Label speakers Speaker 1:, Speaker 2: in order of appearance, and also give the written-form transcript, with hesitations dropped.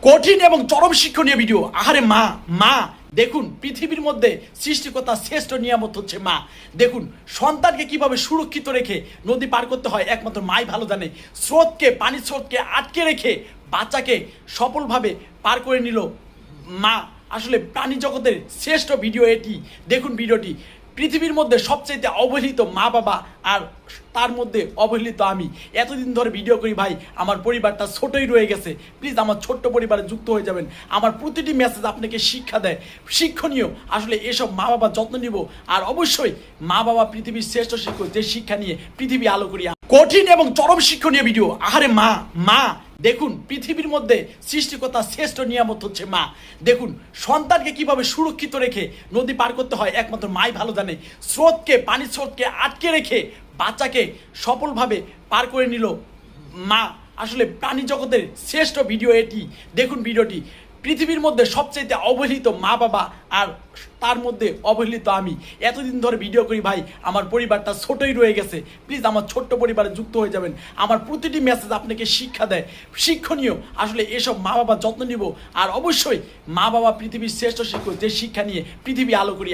Speaker 1: কঠিন এবং চরম শিক্ষণীয় ভিডিও। আহারে মা মা দেখুন, পৃথিবীর মধ্যে সৃষ্টিকর্তা শ্রেষ্ঠ নিয়ামত হচ্ছে মা। দেখুন, সন্তানকে কিভাবে সুরক্ষিত রেখে নদী পার করতে হয় একমাত্র মাই ভালো জানে। পানির স্রোতকে আটকে রেখে বাচ্চাকে সফলভাবে পার করে নিল মা। আসলে প্রাণী জগতের শ্রেষ্ঠ ভিডিও এটি। দেখুন ভিডিওটি। পৃথিবীর মধ্যে সবচেয়ে অবহেলিত মা বাবা, আর তার মধ্যে অবহেলিত আমি। এতদিন ধরে ভিডিও করি ভাই, আমার পরিবারটা ছোটই রয়ে গেছে। প্লিজ আমার ছোট্ট পরিবারে যুক্ত হয়ে যাবেন। আমার প্রতিটি মেসেজ আপনাকে শিক্ষা দেয়, শিক্ষণীয়। আসলে এসব মা বাবার যত্ন নিব। আর অবশ্যই মা বাবা পৃথিবীর শ্রেষ্ঠ শিক্ষক, যে শিক্ষা নিয়ে পৃথিবী আলো করি। কঠিন এবং চরম শিক্ষণীয় ভিডিও। আহারে মা মা দেখুন, পৃথিবীর মধ্যে সৃষ্টিকর্তা শ্রেষ্ঠ নিয়ামত হচ্ছে মা। দেখুন, সন্তানকে কিভাবে সুরক্ষিত রেখে নদী পার করতে হয় একমাত্র মাই ভালো জানে। পানির স্রোতকে আটকে রেখে বাচ্চাকে সফলভাবে পার করে নিল মা। আসলে প্রাণী জগতের শ্রেষ্ঠ ভিডিও এটি। দেখুন ভিডিওটি। পৃথিবীর মধ্যে সবচেয়ে অবহেলিত মা বাবা, আর তার মধ্যে অবহেলিত আমি। এতদিন ধরে ভিডিও করি ভাই, আমার পরিবারটা ছোটই রয়ে গেছে। প্লিজ আমার ছোট্ট পরিবারে যুক্ত হয়ে যাবেন। আমার প্রতিটি মেসেজ আপনাকে শিক্ষা দেয়, শিক্ষণীয়। আসলে এসব মা বাবার যত্ন নিব। আর অবশ্যই মা বাবা পৃথিবীর শ্রেষ্ঠ শিক্ষক, যে শিক্ষা নিয়ে পৃথিবী আলো করি।